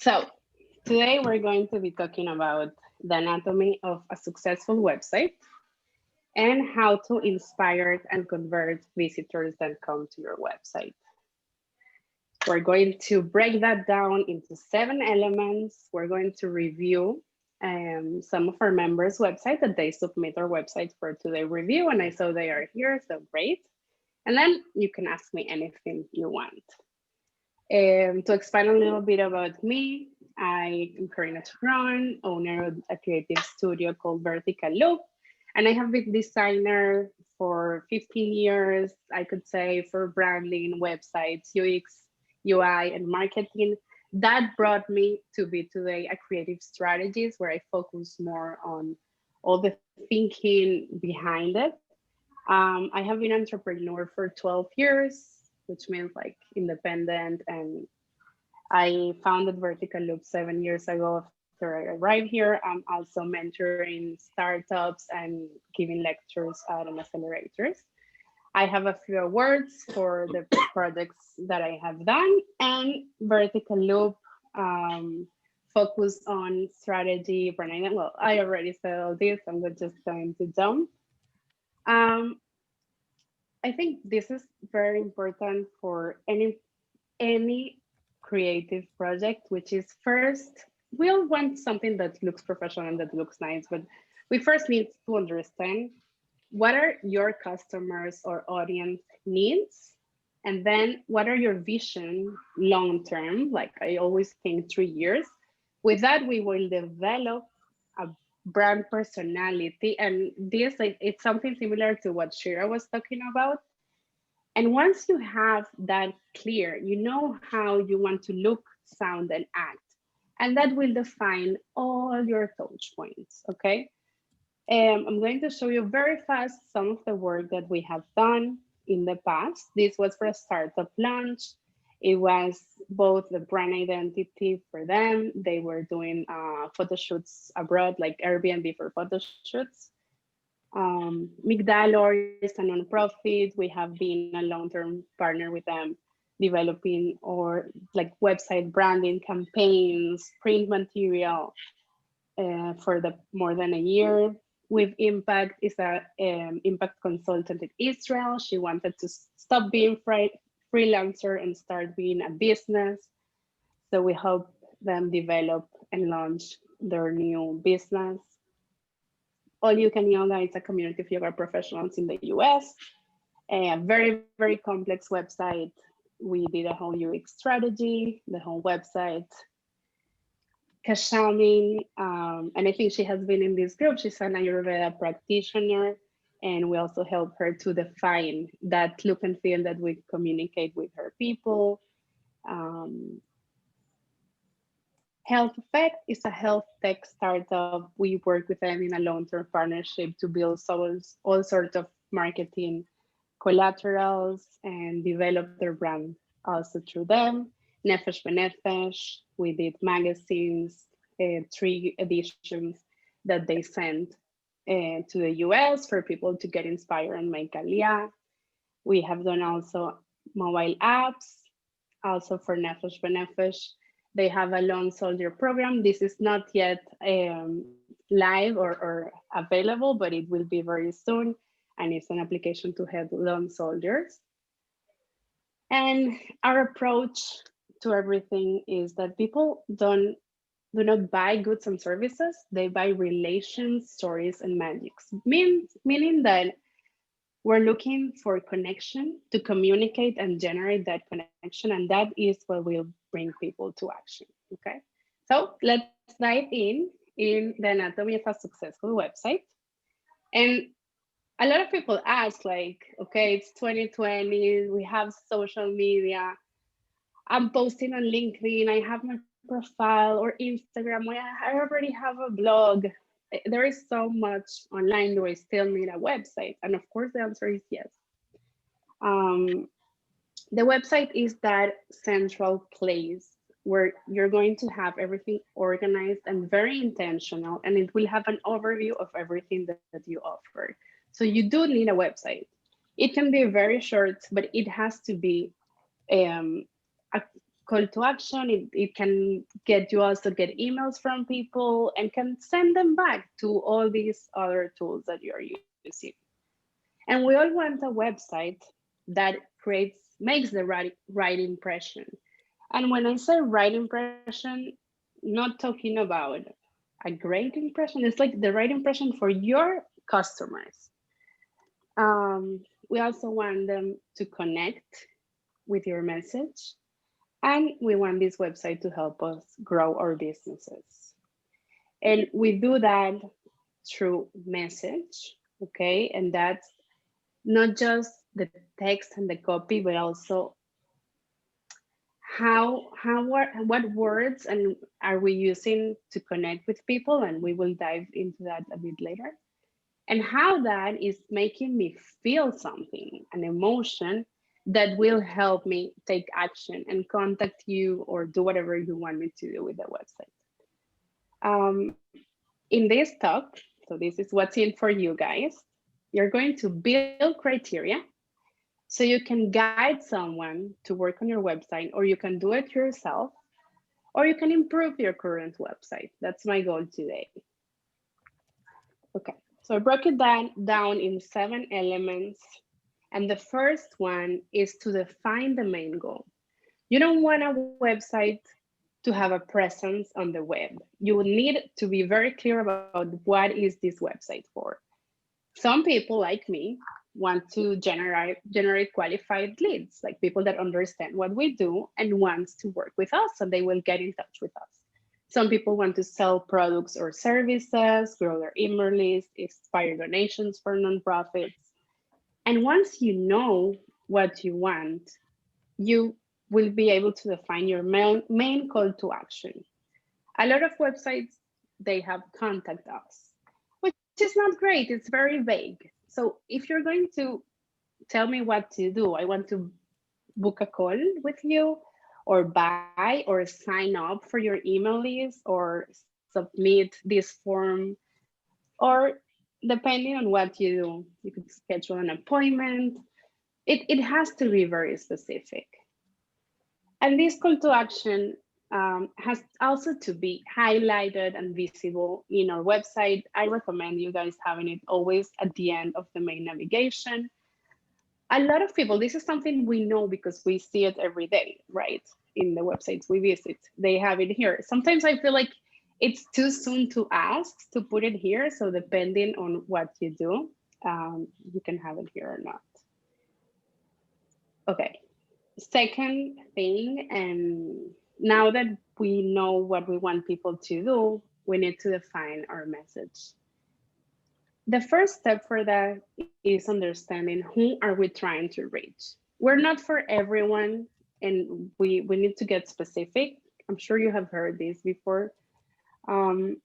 So today we're going to be talking about the anatomy of a successful website and how to inspire and convert visitors that come to your website. We're going to break that down into 7 elements. We're going to review some of our members' websites that they submit our websites for today review, and I saw they are here, so great. And then you can ask me anything you want. To expand a little bit about me, I am Karina Chocron, owner of a creative studio called Vertical Loop, and I have been designer for 15 years, I could say, for branding, websites, UX, UI, and marketing. That brought me to be today a creative strategist where I focus more on all the thinking behind it. I have been an entrepreneur for 12 years, which means like independent, and I founded Vertical Loop 7 years ago after I arrived here. I'm also mentoring startups and giving lectures at an accelerators. I have a few awards for the projects that I have done, and Vertical Loop focus on strategy, branding. Well, I already said all this. I'm just going to jump. Um, I think this is very important for any creative project, which is first, we all want something that looks professional and that looks nice, but we first need to understand what are your customers or audience needs, and then what are your vision long term. Like I always think 3 years. With that, we will develop a brand personality, and this like it's something similar to what Shira was talking about. And once you have that clear, you know how you want to look, sound, and act. And that will define all your touch points, okay? I'm going to show you very fast some of the work that we have done in the past. This was for a startup launch. It was both the brand identity for them. They were doing photo shoots abroad, like Airbnb for photo shoots. Migdalor is a nonprofit. We have been a long-term partner with them, developing or like website branding campaigns, print material for the more than a year. With Impact is a impact consultant in Israel. She wanted to stop being freelancer and start being a business. So we help them develop and launch their new business. All You Can Yoga is a community of yoga professionals in the US. A very, very complex website. We did a whole UX strategy, the whole website. Kashami, and I think she has been in this group. She's an Ayurveda practitioner, and we also help her to define that look and feel that we communicate with her people. Health Effect is a health tech startup. We work with them in a long-term partnership to build all sorts of marketing collaterals and develop their brand also through them. Nefesh Benefesh, we did magazines, 3 editions that they sent to the US for people to get inspired and make aliyah. We have done also mobile apps, also for Nefesh Benefesh. They have a Lone Soldier program. This is not yet live or available, but it will be very soon. And it's an application to help lone soldiers. And our approach to everything is that people do not buy goods and services, they buy relations, stories, and magics. Meaning that we're looking for connection to communicate and generate that connection, and that is what will bring people to action, okay? So let's dive in the anatomy of a successful website. And a lot of people ask like, okay, it's 2020, we have social media, I'm posting on LinkedIn, I have my profile, or Instagram, I already have a blog. There is so much online, do I still need a website? And of course the answer is yes. The website is that central place where you're going to have everything organized and very intentional, and it will have an overview of everything that you offer. So you do need a website. It can be very short, but it has to be a call to action. It can get you also get emails from people and can send them back to all these other tools that you're using. And we all want a website that makes the right impression. And when I say right impression, not talking about a great impression, it's like the right impression for your customers. We also want them to connect with your message, and we want this website to help us grow our businesses. And we do that through message, okay? And that's not just the text and the copy, but also what words and are we using to connect with people, and we will dive into that a bit later, and how that is making me feel something, an emotion that will help me take action and contact you or do whatever you want me to do with the website. In this talk, so this is what's in for you guys, you're going to build criteria so you can guide someone to work on your website, or you can do it yourself, or you can improve your current website. That's my goal today. Okay, so I broke it down in 7 elements. And the first one is to define the main goal. You don't want a website to have a presence on the web. You need to be very clear about what is this website for. Some people like me want to generate qualified leads, like people that understand what we do and wants to work with us, and they will get in touch with us. Some people want to sell products or services, grow their email list, inspire donations for nonprofits. And once you know what you want, you will be able to define your main call to action. A lot of websites, they have contact us, which is not great. It's very vague. So if you're going to tell me what to do, I want to book a call with you, or buy or sign up for your email list, or submit this form, or depending on what you do, you could schedule an appointment. It has to be very specific. And this call to action has also to be highlighted and visible in our website. I recommend you guys having it always at the end of the main navigation. A lot of people, this is something we know because we see it every day, right? In the websites we visit, they have it here. Sometimes I feel like it's too soon to ask to put it here. So depending on what you do, you can have it here or not. Okay, second thing, and now that we know what we want people to do, we need to define our message. The first step for that is understanding who are we trying to reach. We're not for everyone, and we need to get specific. I'm sure you have heard this before. And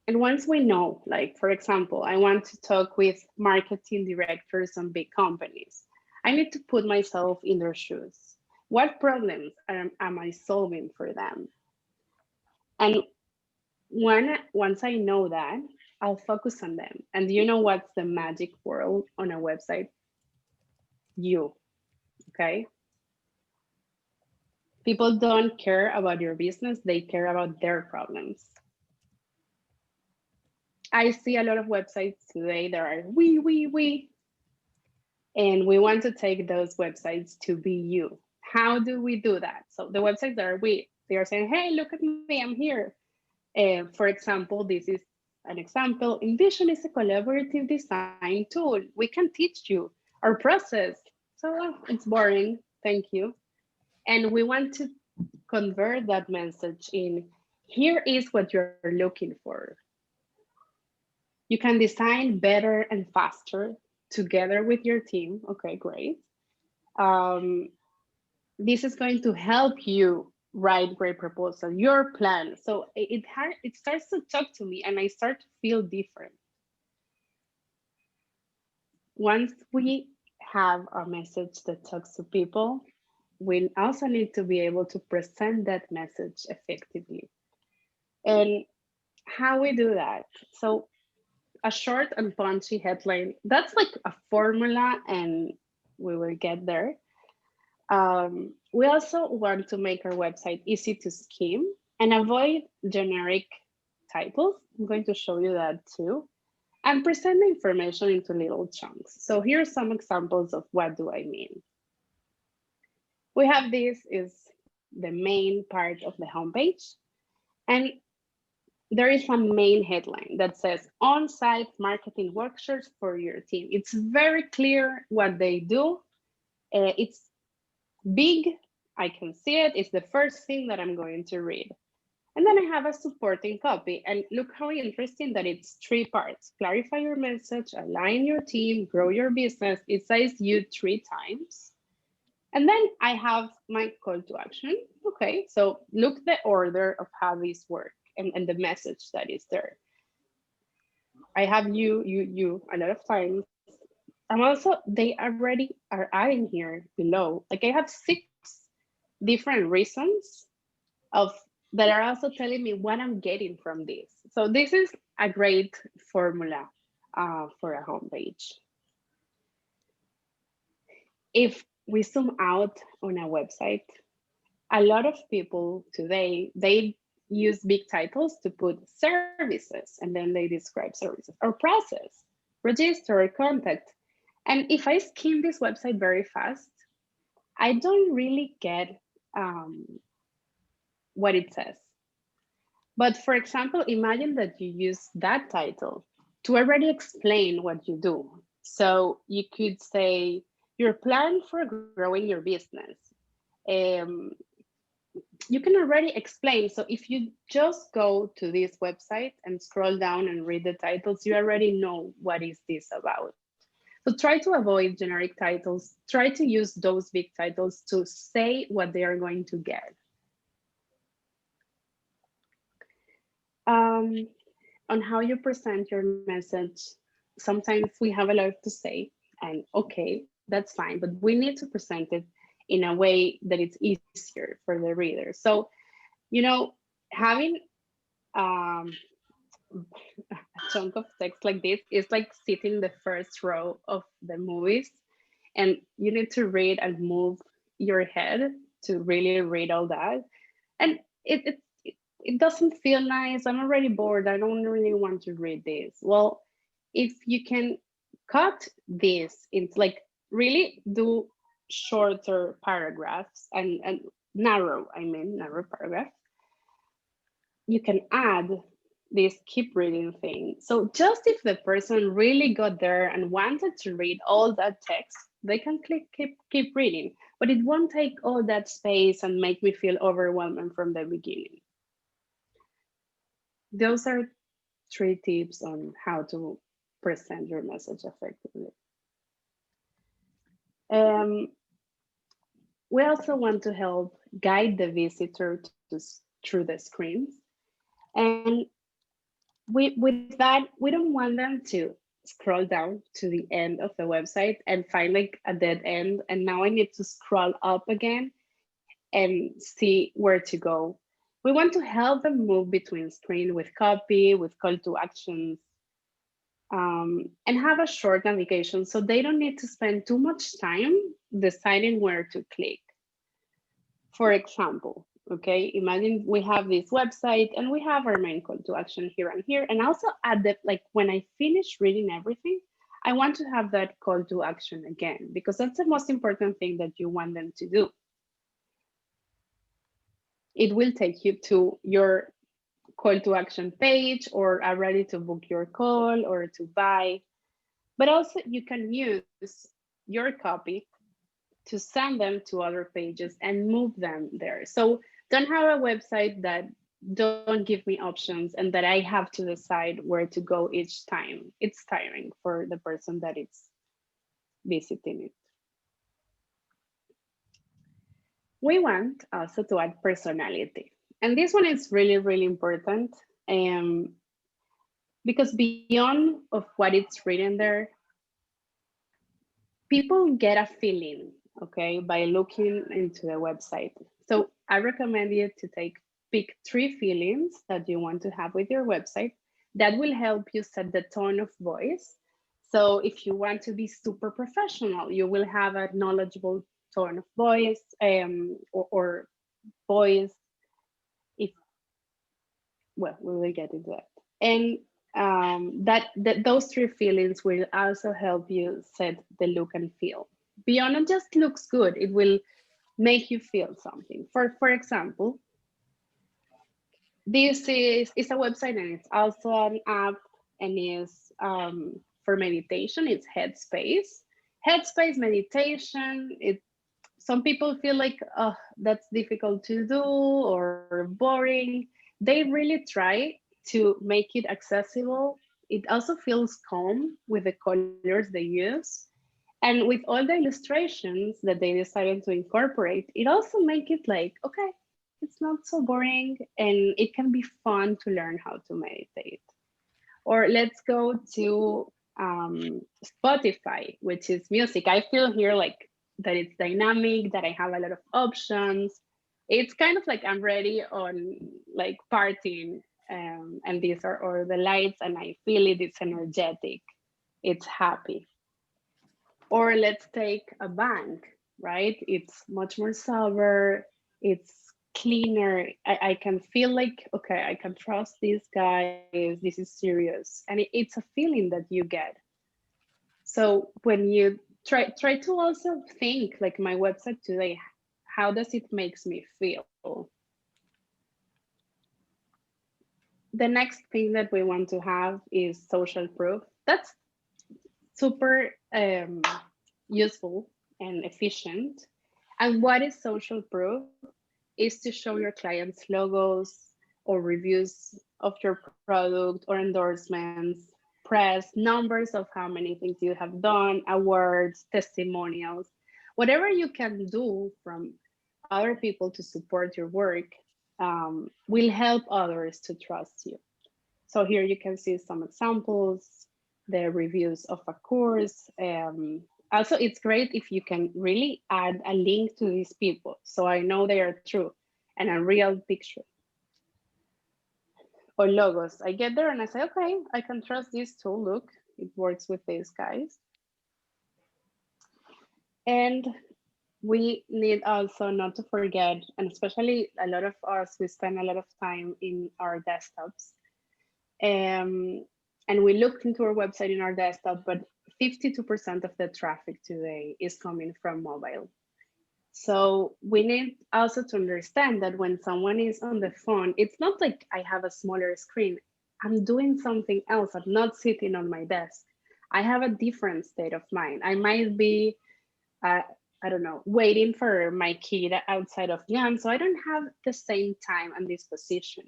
once we know, like, for example, I want to talk with marketing directors on big companies, I need to put myself in their shoes. What problems am I solving for them? And once I know that, I'll focus on them. And do you know what's the magic word on a website? You, okay? People don't care about your business, they care about their problems. I see a lot of websites today that are we. And we want to take those websites to be you. How do we do that? So the websites that are we, they are saying, hey, look at me, I'm here. For example, this is an example. Envision is a collaborative design tool. We can teach you our process. So it's boring, thank you. And we want to convert that message in, here is what you're looking for. You can design better and faster together with your team. Okay, great. This is going to help you write great proposal, your plan. So it starts to talk to me, and I start to feel different. Once we have a message that talks to people, we also need to be able to present that message effectively. And how we do that? So a short and punchy headline, that's like a formula, and we will get there. We also want to make our website easy to skim and avoid generic titles. I'm going to show you that too. And present the information into little chunks. So here are some examples of what do I mean. We have this is the main part of the homepage. And there is a main headline that says on-site marketing workshops for your team. It's very clear what they do. It's big, I can see it. It's the first thing that I'm going to read. And then I have a supporting copy. And look how interesting that it's 3 parts. Clarify your message, align your team, grow your business. It says you 3 times. And then I have my call to action. Okay, so look the order of how these work and the message that is there. I have you a lot of times. And also they already are adding here below. Like I have 6 different reasons of that are also telling me what I'm getting from this. So this is a great formula for a homepage. If we zoom out on a website, a lot of people today, they use big titles to put services and then they describe services or process, register or contact. And if I skim this website very fast, I don't really get what it says. But for example, imagine that you use that title to already explain what you do. So you could say your plan for growing your business. Um, you can already explain. So if you just go to this website and scroll down and read the titles, you already know what is this about. So try to avoid generic titles. Try to use those big titles to say what they are going to get. On how you present your message, sometimes we have a lot to say, and okay, that's fine, but we need to present it in a way that it's easier for the reader. So, you know, having a chunk of text like this is like sitting the first row of the movies, and you need to read and move your head to really read all that. And it doesn't feel nice. I'm already bored. I don't really want to read this. Well, if you can cut this into like really do shorter paragraphs and narrow paragraphs, you can add this keep reading thing. So just if the person really got there and wanted to read all that text, they can click keep reading, but it won't take all that space and make me feel overwhelmed from the beginning. Those are 3 tips on how to present your message effectively. We also want to help guide the visitor through the screens. And with that, we don't want them to scroll down to the end of the website and find like a dead end. And now I need to scroll up again and see where to go. We want to help them move between screen with copy, with call to actions, and have a short navigation so they don't need to spend too much time deciding where to click. For example, okay, imagine we have this website and we have our main call to action here and here. And also at the, like when I finish reading everything, I want to have that call to action again, because that's the most important thing that you want them to do. It will take you to your call to action page or are ready to book your call or to buy. But also you can use your copy to send them to other pages and move them there. So don't have a website that don't give me options and that I have to decide where to go each time. It's tiring for the person that is visiting it. We want also to add personality. And this one is really, really important because beyond of what it's written there, people get a feeling, okay, by looking into the website. So I recommend you to pick 3 feelings that you want to have with your website. That will help you set the tone of voice. So if you want to be super professional, you will have a knowledgeable tone of voice, or voice. If well, we will get into that. And that those three feelings will also help you set the look and feel. Beyond it just looks good, it will make you feel something. For example, this is a website and it's also an app and is for meditation. It's Headspace. Headspace meditation. It some people feel like, oh, that's difficult to do or boring. They really try to make it accessible. It also feels calm with the colors they use. And with all the illustrations that they decided to incorporate, it also make it like, okay, it's not so boring and it can be fun to learn how to meditate. Or let's go to Spotify, which is music. I feel here like that it's dynamic, that I have a lot of options. It's kind of like I'm ready on like partying, and these are all the lights, and I feel it. It's energetic, it's happy. Or let's take a bank, right? It's much more sober, it's cleaner. I can feel like, okay, I can trust these guys, this is serious. And it's a feeling that you get. So when you try to also think like my website today, how does it makes me feel? The next thing that we want to have is social proof. That's super useful and efficient. And what is social proof? Is to show your clients logos or reviews of your product or endorsements, press, numbers of how many things you have done, awards, testimonials, whatever you can do from other people to support your work will help others to trust you. So here you can see some examples, the reviews of a course. Also, it's great if you can really add a link to these people, so I know they are true, and a real picture. Or logos. I get there and I say, okay, I can trust this tool. Look, it works with these guys. And we need also not to forget, and especially a lot of us, we spend a lot of time in our desktops. And we look into our website in our desktop, but 52% of the traffic today is coming from mobile. So we need also to understand that when someone is on the phone, it's not like I have a smaller screen. I'm doing something else. I'm not sitting on my desk. I have a different state of mind. I might be, uh, I don't know, waiting for my kid outside of Jan. So I don't have the same time and disposition.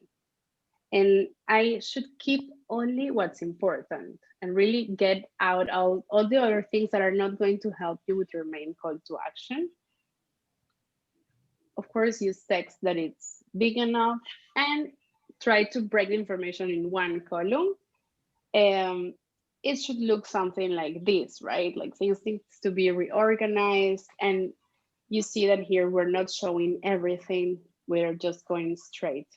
And I should keep only what's important and really get out all the other things that are not going to help you with your main call to action. Of course, use text that it's big enough and try to break the information in one column. It should look something like this, right? Like things needs to be reorganized. And you see that here we're not showing everything. We're just going straight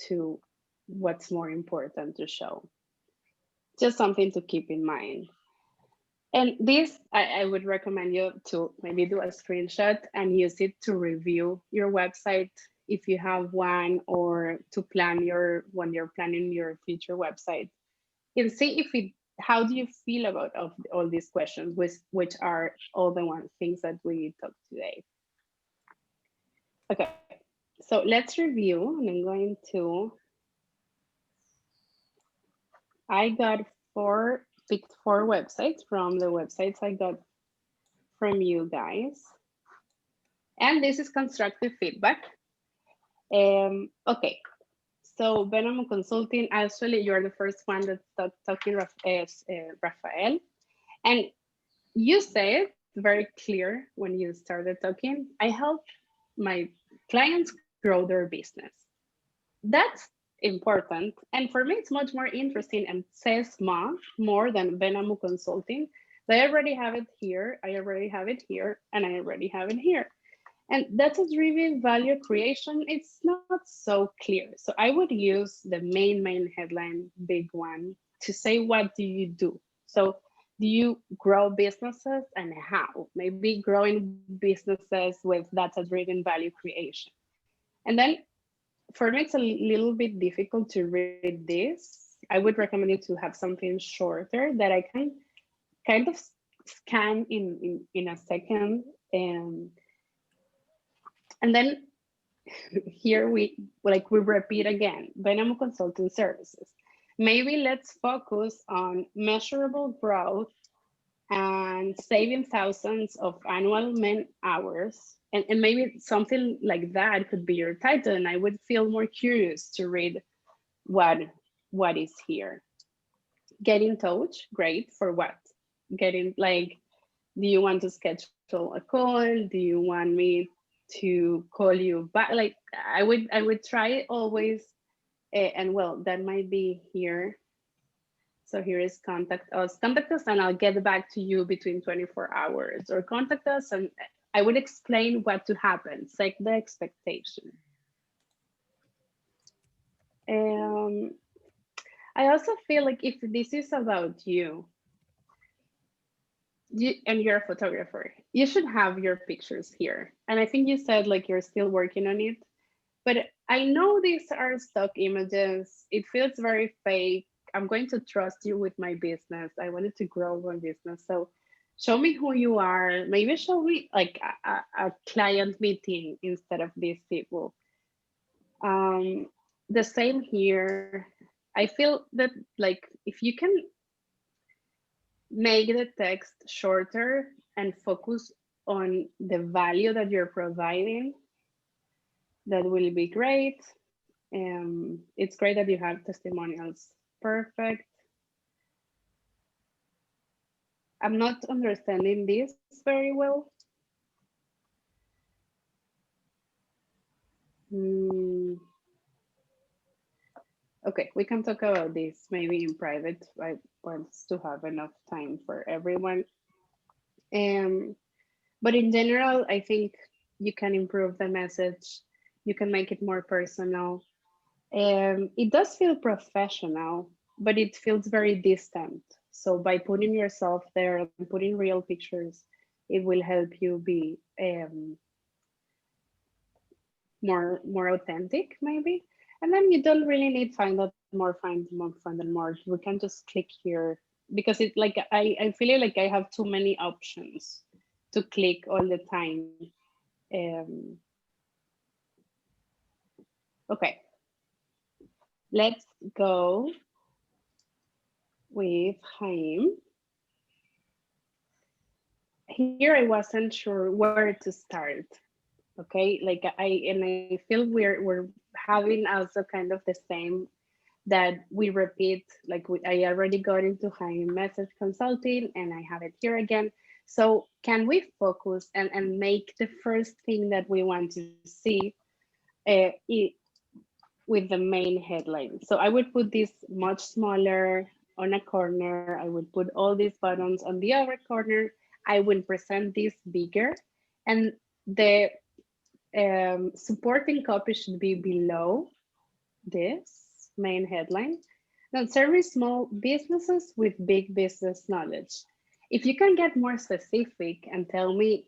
to what's more important to show. Just something to keep in mind. And this, I would recommend you to maybe do a screenshot and use it to review your website if you have one, or to plan when you're planning your future website. And see if it, how do you feel about all these questions, which are all the things that we talked today. Okay, so let's review, and I'm going to, I got picked four websites from the websites I got from you guys. And this is constructive feedback. Okay, so Benamo Consulting, actually, you're the first one that's talking, Rafael. And you say it very clear when you started talking, I help my clients grow their business. That's important. And for me, it's much more interesting and says more than Benamo Consulting. I already have it here, I already have it here, and I already have it here. And data driven value creation, it's not so clear. So I would use the main headline, big one, to say, what do you do? So do you grow businesses and how? Maybe growing businesses with data-driven value creation. And then for me, it's a little bit difficult to read this. I would recommend you to have something shorter that I can kind of scan in a second. And then here we repeat again, Venamo Consulting Services. Maybe let's focus on measurable growth and saving thousands of annual man hours. And maybe something like that could be your title. And I would feel more curious to read what is here. Get in touch, great, for what? Getting like, do you want to schedule a call? Do you want me to call you back? Like I would try always, and well, that might be here. So here is contact us and I'll get back to you between 24 hours, or contact us and I would explain what to happen, set the expectation. I also feel like if this is about you and you're a photographer, you should have your pictures here. And I think you said like you're still working on it, but I know these are stock images. It feels very fake. I'm going to trust you with my business. I wanted to grow my business. So show me who you are. Maybe show me like a client meeting instead of these people. The same here. I feel that like if you can make the text shorter and focus on the value that you're providing, that will be great. It's great that you have testimonials. Perfect. I'm not understanding this very well. Okay, we can talk about this maybe in private. I want to have enough time for everyone. But in general, I think you can improve the message. You can make it more personal. It does feel professional, but it feels very distant. So by putting yourself there and putting real pictures, it will help you be more authentic, maybe. And then you don't really need find more. We can just click here because it's like I feel like I have too many options to click all the time. Okay, let's go with Chaim. Here I wasn't sure where to start. Okay, like I feel we're having also kind of the same, that we repeat, like I already got into Chaim message consulting and I have it here again. So can we focus and make the first thing that we want to see with the main headline? So I would put this much smaller on a corner. I would put all these buttons on the other corner. I will present this bigger, and the supporting copy should be below this main headline. Now, service small businesses with big business knowledge. If you can get more specific and tell me,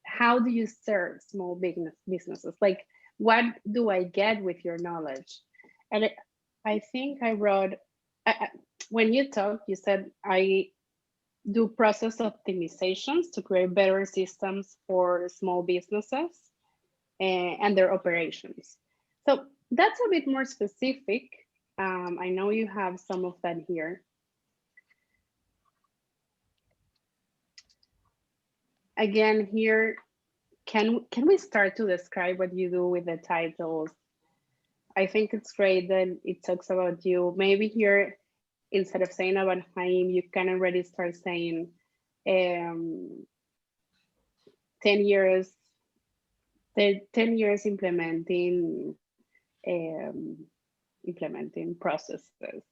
how do you serve small businesses? Like, what do I get with your knowledge? And I think I wrote, when you talked, you said, I do process optimizations to create better systems for small businesses and their operations. So that's a bit more specific. I know you have some of that here. Again, here, can we start to describe what you do with the titles? I think it's great that it talks about you. Maybe here, instead of saying about Chaim, you can already start saying 10 years, 10 years implementing processes.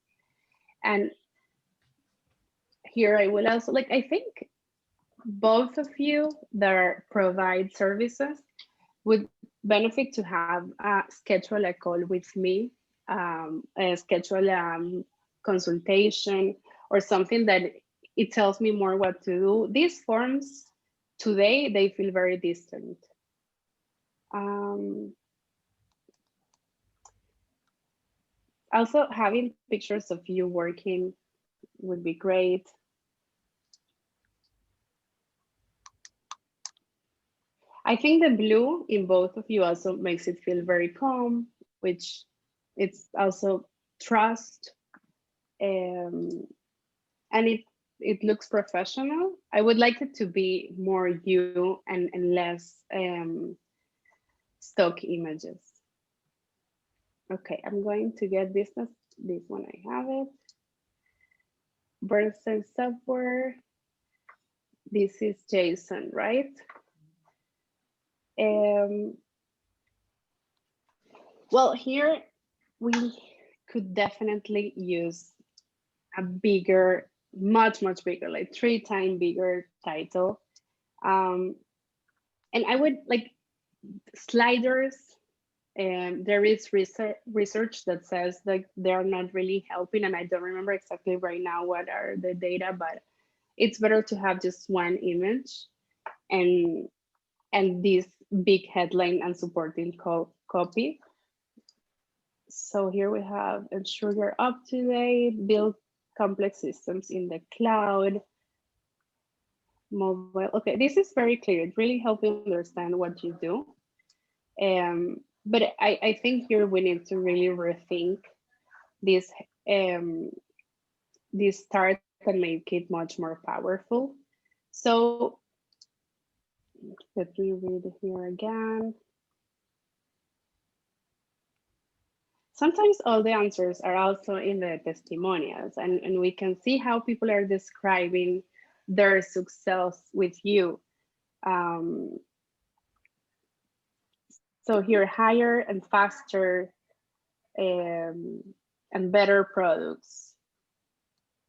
And here I will also, like, I think both of you that provide services would benefit to have schedule a call with me, schedule a consultation or something that it tells me more what to do. These forms today, they feel very distant. Also, having pictures of you working would be great. I think the blue in both of you also makes it feel very calm, which it's also trust, and it looks professional. I would like it to be more you and less stock images. Okay, I'm going to get this one. I have it. Versus software. This is Jason, right? Well, here we could definitely use a bigger, much bigger, like 3 times bigger title. And I would like sliders. There is research that says that they're not really helping, and I don't remember exactly right now what are the data, but it's better to have just one image and this big headline and supporting copy. So here we have ensure you're up to date, build complex systems in the cloud, mobile. Okay, this is very clear. It really helps you understand what you do. But I think here we need to really rethink this this start and make it much more powerful. So let me read here again. Sometimes all the answers are also in the testimonials, and we can see how people are describing their success with you. So here, higher and faster and better products.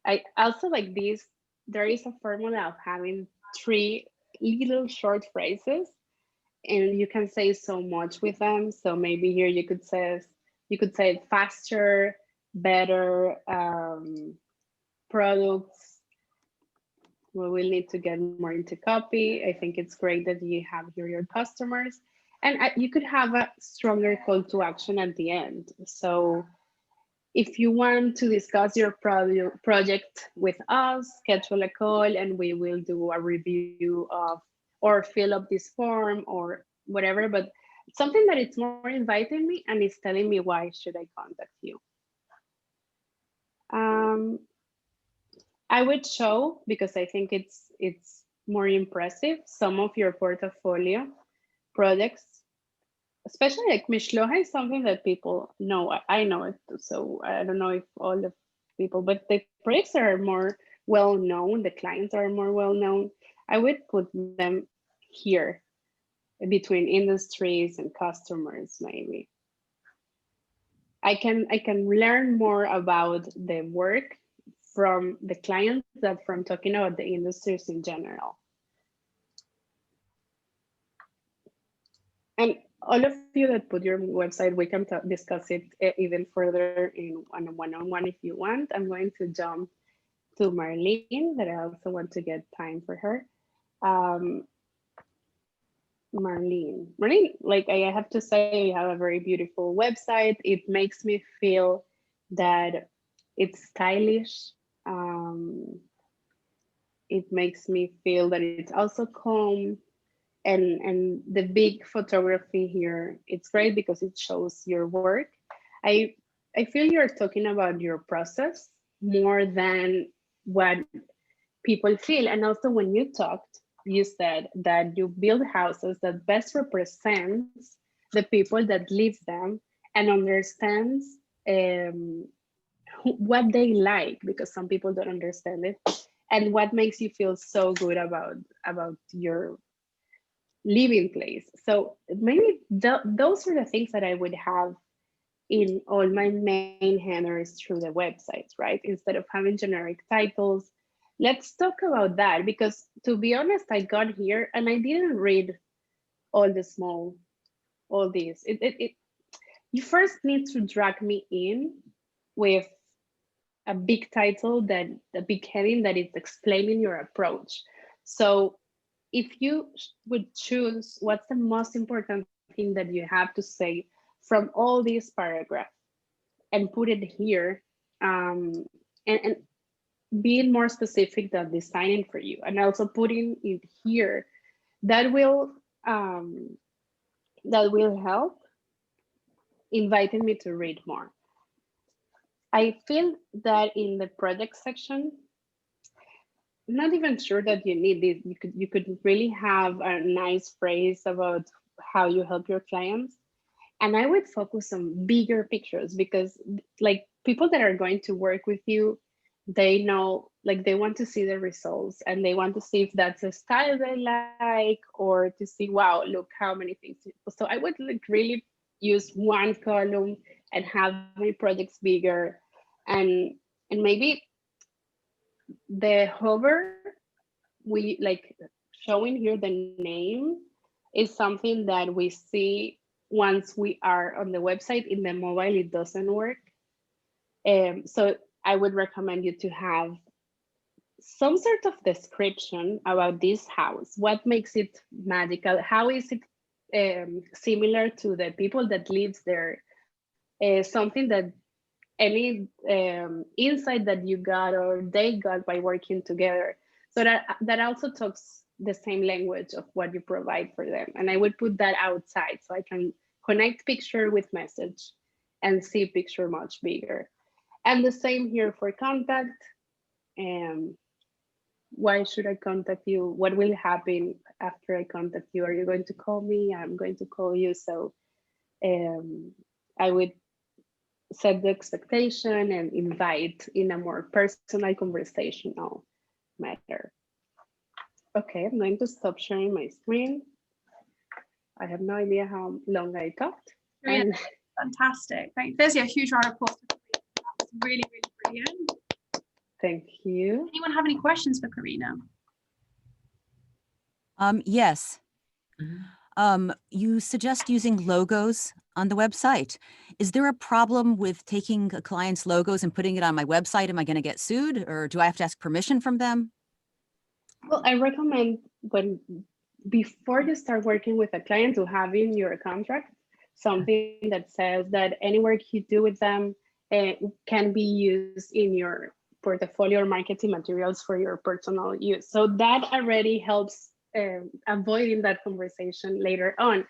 I also like this. There is a formula of having 3 little short phrases, and you can say so much with them. So maybe here you could say faster, better products. We will need to get more into copy. I think it's great that you have here your customers, and you could have a stronger call to action at the end. So if you want to discuss your project with us, schedule a call and we will do a review of or fill up this form or whatever, but something that it's more inviting me and it's telling me why should I contact you. I would show, because I think it's more impressive, some of your portfolio projects, especially like Mishloha is something that people know. I know it, so I don't know if all the people, but the projects are more well known, the clients are more well known. I would put them here between industries and customers, maybe. I can learn more about the work from the clients than from talking about the industries in general. And all of you that put your website, we can discuss it even further in one-on-one if you want. I'm going to jump to Marlene, that I also want to get time for her. Marlene, like I have to say, you have a very beautiful website. It makes me feel that it's stylish. It makes me feel that it's also calm. And the big photography here, it's great because it shows your work. I feel you're talking about your process more than what people feel. And also when you talked, you said that you build houses that best represents the people that live them and understands what they like, because some people don't understand it, and what makes you feel so good about your living place. So maybe those are the things that I would have in all my main headers through the websites, right? Instead of having generic titles. Let's talk about that, because to be honest, I got here and I didn't read all these. You first need to drag me in with a big title, that a big heading that is explaining your approach. So if you would choose what's the most important thing that you have to say from all these paragraphs and put it here, and being more specific than designing for you, and also putting it here, that will um, that will help inviting me to read more. I feel that in the project section, I'm not even sure that you need this. You could really have a nice phrase about how you help your clients. And I would focus on bigger pictures, because like people that are going to work with you, they know, like they want to see the results, and they want to see if that's a style they like, or to see, wow, look how many things. So I would like really use one column and have my projects bigger, and maybe the hover, we like showing here the name is something that we see once we are on the website. In the mobile, it doesn't work. So I would recommend you to have some sort of description about this house. What makes it magical? How is it similar to the people that lives there? Something that any insight that you got or they got by working together. So that also talks the same language of what you provide for them. And I would put that outside so I can connect picture with message and see picture much bigger. And the same here for contact. Um, why should I contact you? What will happen after I contact you? Are you going to call me? I'm going to call you. So I would set the expectation and invite in a more personal conversational matter. Okay, I'm going to stop sharing my screen. I have no idea how long I talked. Brilliant. Fantastic. There's a huge round of applause. That was really, really brilliant. Thank you. Anyone have any questions for Karina? Yes. You suggest using logos on the website. Is there a problem with taking a client's logos and putting it on my website? Am I going to get sued, or do I have to ask permission from them? Well, I recommend before you start working with a client, to have in your contract something that says that any work you do with them can be used in your portfolio or marketing materials for your personal use. So that already helps avoiding that conversation later on.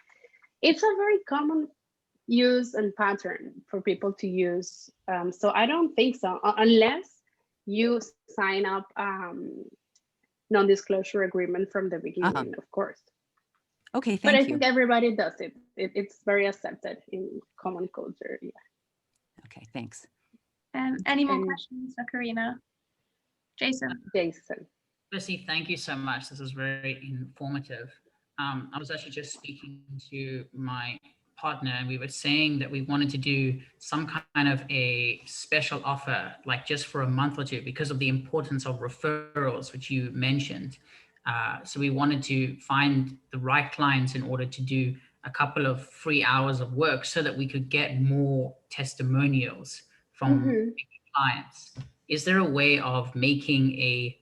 It's a very common use and pattern for people to use. So I don't think so, unless you sign up non-disclosure agreement from the beginning, of course. Okay, thank but I you. think everybody does it. It's very accepted in common culture. Yeah. Okay, thanks. Any more questions for Karina? Jason. Jason. Lucy, thank you so much. This is very informative. I was actually just speaking to my partner, and we were saying that we wanted to do some kind of a special offer, like just for a month or two, because of the importance of referrals, which you mentioned. So we wanted to find the right clients in order to do a couple of free hours of work so that we could get more testimonials from clients. Is there a way of making a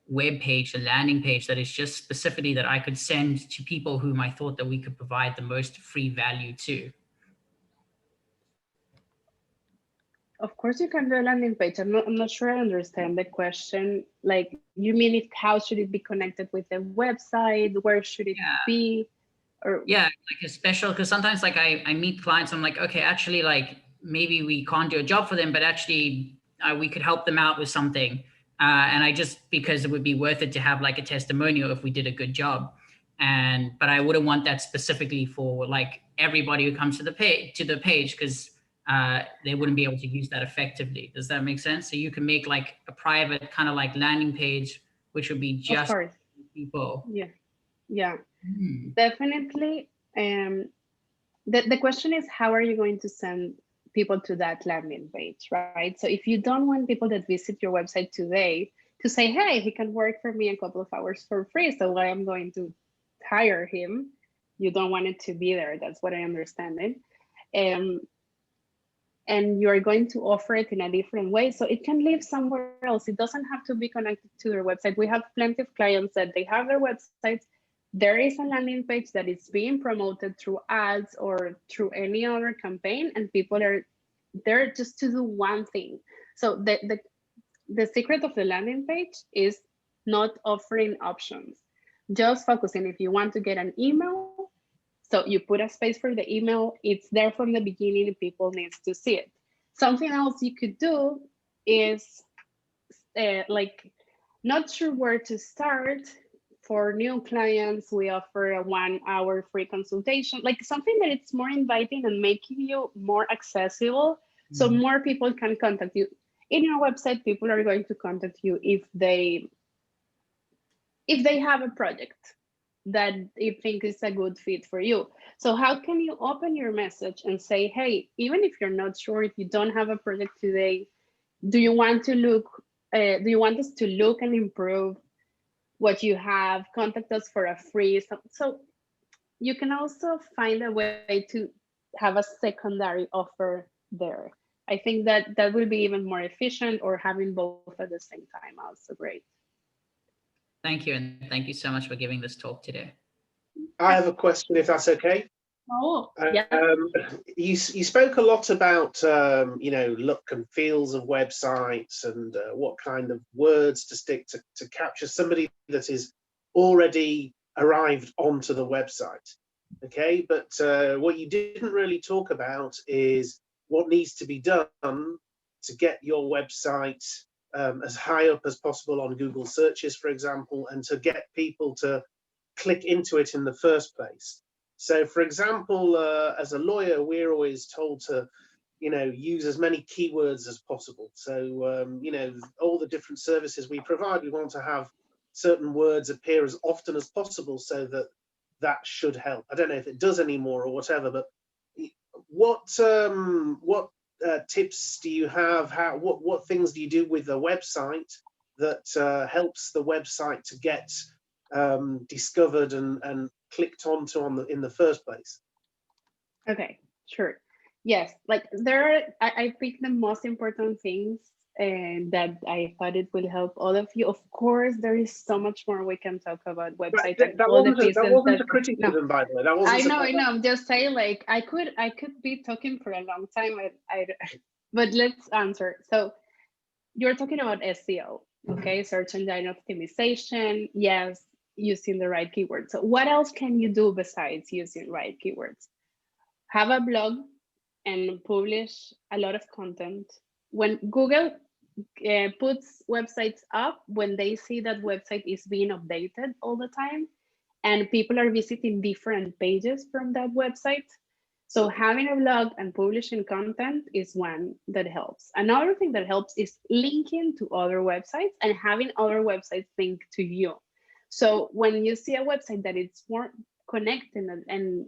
web page, a landing page that is just specifically that I could send to people whom I thought that we could provide the most free value to? Of course, you can do a landing page. I'm not sure I understand the question. Like, you mean how should it be connected with the website? Where should it be? Or yeah, like a special, because sometimes like I meet clients, I'm like, okay, actually, like maybe we can't do a job for them, but actually we could help them out with something. And I just, because it would be worth it to have like a testimonial if we did a good job. But I wouldn't want that specifically for like everybody who comes to the page, because they wouldn't be able to use that effectively. Does that make sense? So you can make like a private kind of like landing page, which would be just people. Yeah, definitely. The question is, how are you going to send people to that landing page, right? So if you don't want people that visit your website today to say, hey, he can work for me a couple of hours for free, so why I'm going to hire him, you don't want it to be there. That's what I understand it. and you're going to offer it in a different way. So it can live somewhere else. It doesn't have to be connected to their website. We have plenty of clients that they have their websites. There is a landing page that is being promoted through ads or through any other campaign, and people are there just to do one thing. So the secret of the landing page is not offering options, just focusing. If you want to get an email, so you put a space for the email, it's there from the beginning, people need to see it. Something else you could do is like, not sure where to start. For new clients, we offer a 1 hour free consultation, like something that it's more inviting and making you more accessible. So more people can contact you. In your website, people are going to contact you if they have a project that you think is a good fit for you. So how can you open your message and say, hey, even if you're not sure, if you don't have a project today, do you want to look, do you want us to look and improve what you have? Contact us for a free. So you can also find a way to have a secondary offer there. I think that that will be even more efficient, or having both at the same time also great. Thank you, and thank you so much for giving this talk today. I have a question, if that's okay. Oh, yeah. You spoke a lot about you know, look and feels of websites, and what kind of words to stick to capture somebody that is already arrived onto the website. Okay, but what you didn't really talk about is what needs to be done to get your website as high up as possible on Google searches, for example, and to get people to click into it in the first place. So, for example, as a lawyer, we're always told to, you know, use as many keywords as possible. So, you know, all the different services we provide, we want to have certain words appear as often as possible, so that should help. I don't know if it does anymore or whatever, but what tips do you have? What things do you do with the website that helps the website to get discovered and clicked onto in the first place? Okay, sure. Yes, like there are, I picked the most important things and that I thought it will help all of you. Of course, there is so much more we can talk about websites. Right, that wasn't a criticism, no. By the way. That wasn't. I know. I'm just saying, like, I could be talking for a long time. But let's answer. So you're talking about SEO, okay? Search engine optimization. Yes, using the right keywords. So what else can you do besides using right keywords? Have a blog and publish a lot of content. When Google puts websites up, when they see that website is being updated all the time and people are visiting different pages from that website, so having a blog and publishing content is one that helps. Another thing that helps is linking to other websites and having other websites link to you. So when you see a website that it's more connected and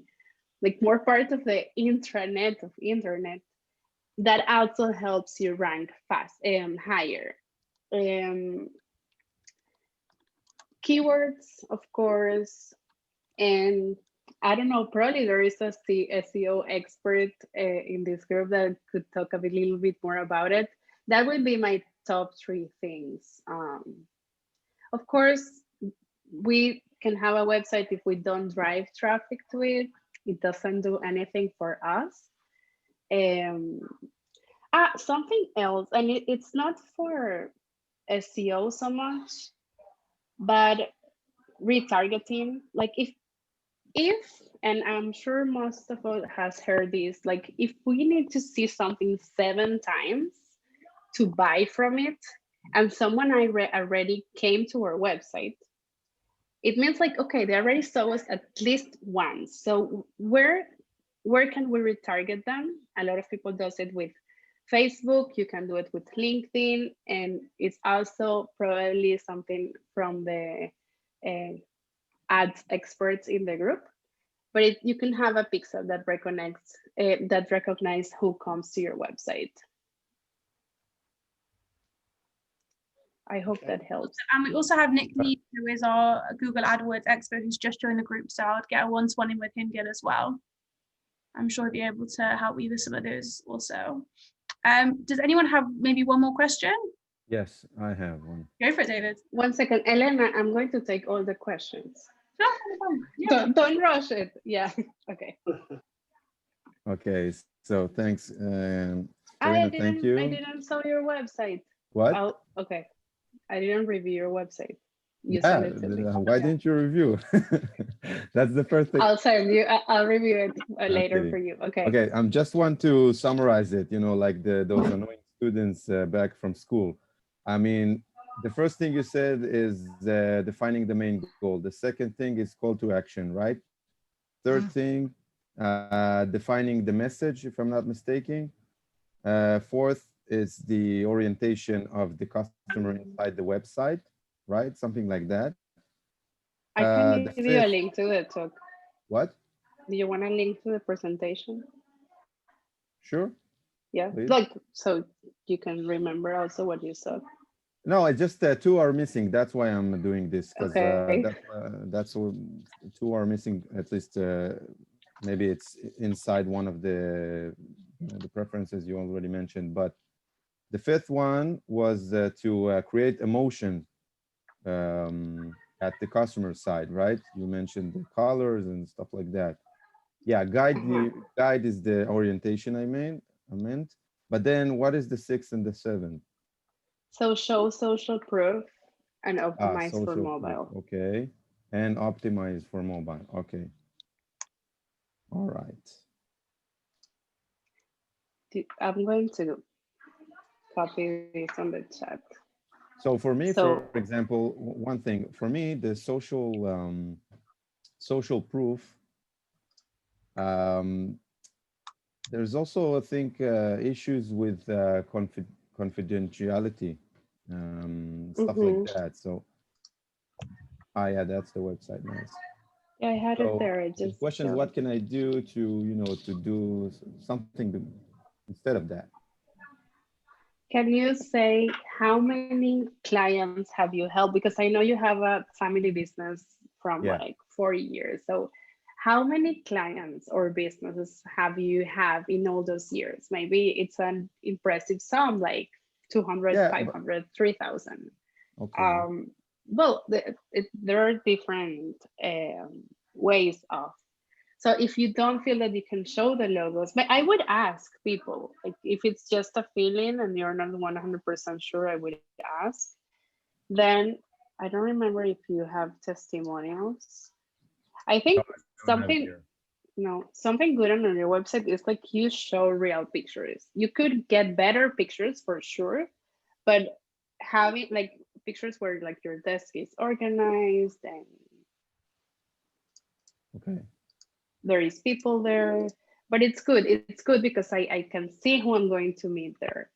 like more part of the intranet of internet, that also helps you rank fast higher. Keywords, of course, and I don't know, probably there is a SEO expert in this group that could talk a little bit more about it. That would be my top 3 things. Of course, we can have a website if we don't drive traffic to it. It doesn't do anything for us. Something else, and it's not for SEO so much, but retargeting. Like if, and I'm sure most of us has heard this, like if we need to see something 7 times to buy from it, and someone already came to our website, it means like, okay, they already saw us at least once. So where can we retarget them? A lot of people does it with Facebook. You can do it with LinkedIn, and it's also probably something from the ads experts in the group. But you can have a pixel that recognize who comes to your website. I hope that helps. And we also have Nick Lee, who is our Google AdWords expert, who's just joined the group. So I'll get a one-to-one in with him, Gil, as well. I'm sure he'll be able to help you with some of those also. Does anyone have maybe one more question? Yes, I have one. Go for it, David. 1 second, Elena, I'm going to take all the questions. Yeah. Don't rush it. Yeah, okay. Okay, so thanks, I Karina, thank you. didn't saw your website. What? Oh, okay. I didn't review your website. You Yeah, sent it to me. why Yeah. didn't you review? That's the first thing. I'll send you. I'll review it later Okay. for you. Okay. Okay, I'm just want to summarize it, you know, like those annoying students back from school. I mean, the first thing you said is defining the main goal. The second thing is call to action, right? Third thing, defining the message, if I'm not mistaken. Fourth is the orientation of the customer inside the website, right? Something like that. I can The give you a fifth, link to the talk. what? Do you want a link to the presentation? Sure. Yeah, Please. like so you can remember also what you saw. No, I just two are missing. That's why I'm doing this, because Okay. that's what, two are missing. At least maybe it's inside one of the the preferences you already mentioned. But the fifth one was to create emotion at the customer side, right? You mentioned the colors and stuff like that. Yeah, guide is the orientation I meant. But then what is the sixth and the seventh? So show social proof and optimize for Social proof. mobile. Okay. And optimize for mobile. Okay. All right. I'm going to copy this on the chat. So for me, So- for example, one thing for me, the social proof. There's also, I think, issues with confidentiality, stuff like that. So, yeah, that's the website. Nice. Yeah, I had it there. I The just question is, what can I do to, you know, to do something instead of that? Can you say how many clients have you helped? Because I know you have a family business from like 4 years. So how many clients or businesses have you have in all those years? Maybe it's an impressive sum, like 200, 500, 3,000. Okay. Well, there are different ways of. So if you don't feel that you can show the logos, but I would ask people, like if it's just a feeling and you're not 100% sure, I would ask. Then I don't remember if you have testimonials. I think something good on your website is like you show real pictures. You could get better pictures for sure, but having like pictures where like your desk is organized and there is people there, but it's good. It's good because I can see who I'm going to meet there.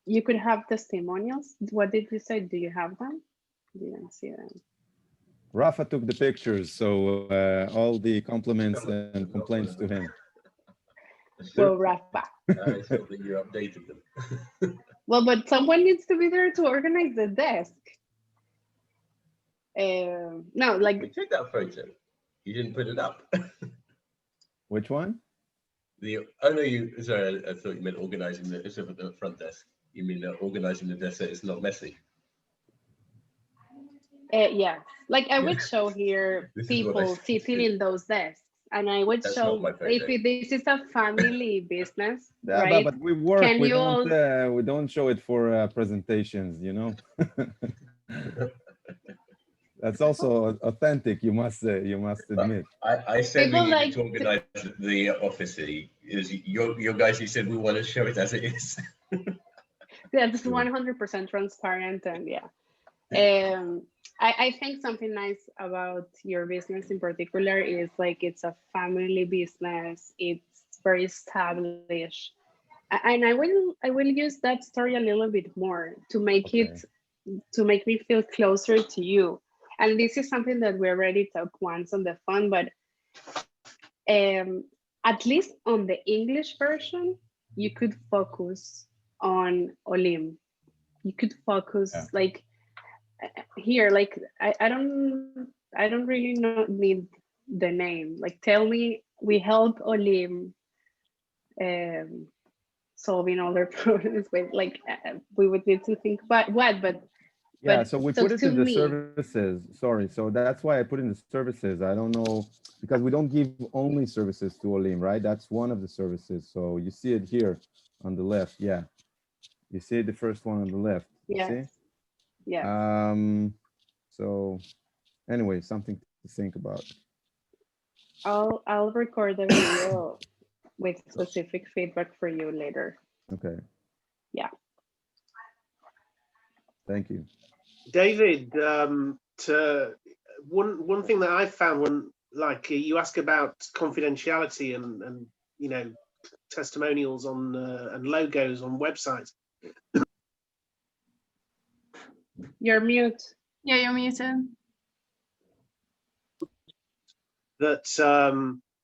You could have testimonials. What did you say? Do you have them? Didn't see them. Rafa took the pictures, so all the compliments and complaints to him. Well, Rafa. I still think you updated them. Well, but someone needs to be there to organize the desk. No, like we took that photo. You didn't put it up. Which one? Oh no, sorry, I thought you meant organizing the front desk. You mean organizing the desk so it's not messy? yeah, like I would show here people sitting in those desks, and I would show if this is a family business, right? But we work. We don't show it for presentations, you know. That's also authentic. You must admit. I said we needed to organize the office. Is your guys? You said we want to show it as it is. That's 100% transparent, and yeah. I think something nice about your business in particular is like it's a family business. It's very established, and I will use that story a little bit more to make make me feel closer to you. And this is something that we already talked once on the phone, but at least on the English version, you could focus on Olim. You could focus like here, like I don't really need the name. Like, tell me, we help Olim solving all their problems with, like, we would need to think about what, but Yeah, so we put it to in the me, services. Sorry, so that's why I put in the services. I don't know, because we don't give only services to Olim, right? That's one of the services. So you see it here on the left. Yeah, you see the first one on the left. You yes, see? yes. So anyway, something to think about. I'll record the video with specific feedback for you later. Okay. Yeah. Thank you. David, one thing that I found when, like, you ask about confidentiality and you know, testimonials on and logos on websites. You're mute. Yeah, you're muted. That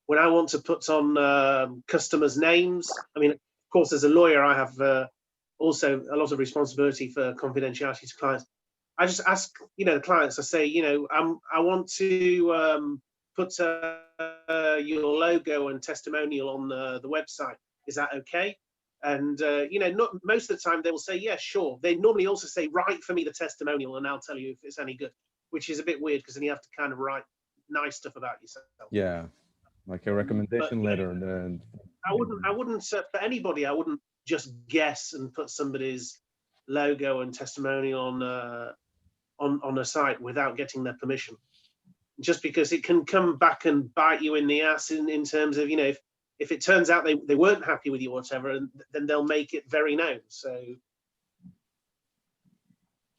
when I want to put on customers' names, I mean, of course, as a lawyer, I have also a lot of responsibility for confidentiality to clients. I just ask, you know, the clients, I say, you know, I want to put your logo and testimonial on the website. Is that okay? And, you know, not most of the time they will say, yeah, sure. They normally also say, write for me the testimonial and I'll tell you if it's any good, which is a bit weird because then you have to kind of write nice stuff about yourself. Yeah, like a recommendation letter. Then I wouldn't for anybody, I wouldn't just guess and put somebody's logo and testimonial on a site without getting their permission, just because it can come back and bite you in the ass in terms of, you know, if it turns out they weren't happy with you or whatever, and then they'll make it very known. So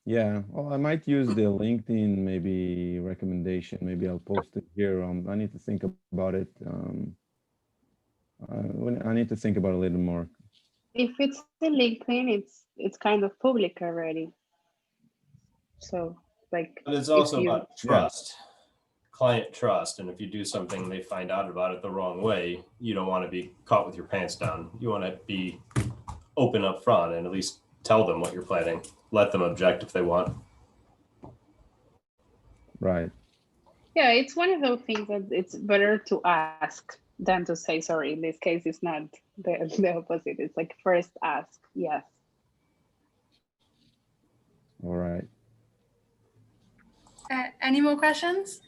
yeah, well, I might use the LinkedIn maybe recommendation. Maybe I'll post it here. I need to think about it. I need to think about it a little more. If it's in LinkedIn, it's kind of public already. So, like, but it's also you, about trust, client trust. And if you do something and they find out about it the wrong way, you don't want to be caught with your pants down. You want to be open up front and at least tell them what you're planning. Let them object if they want. Right. yeah, it's one of those things that it's better to ask than to say sorry. In this case, it's not the opposite. It's like, first ask, yes. All right. Any more questions?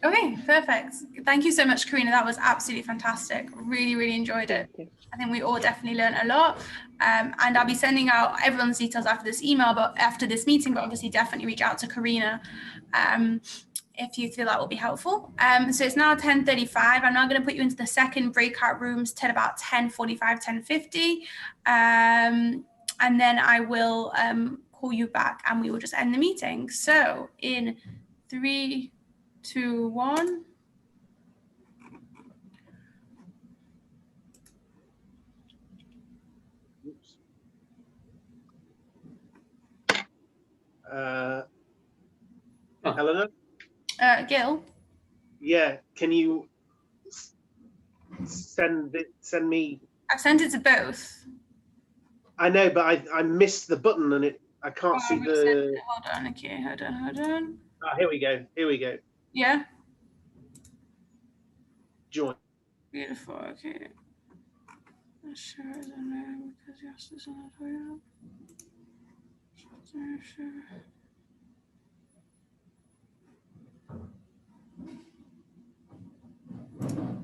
Okay, perfect. Thank you so much, Karina. That was absolutely fantastic. Really, really enjoyed it. I think we all definitely learned a lot. And I'll be sending out everyone's details after this email, but after this meeting, but obviously definitely reach out to Karina if you feel that will be helpful. So it's now 10:35. I'm now going to put you into the second breakout rooms till about 10:45, 10:50. And then I will call you back and we will just end the meeting. So in 3, 2, 1. Helena? Gil? Yeah, can you send me? I've sent it to both. I know, but I missed the button and I can't see the. Hold on, okay, hold on. Ah, here we go. Yeah? Join. Beautiful, okay. Sure, I don't know, because yes, this is not sure.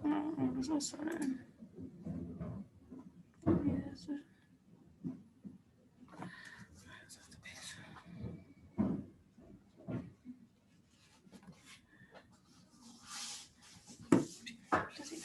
Oh, I was also in. Yes. Does he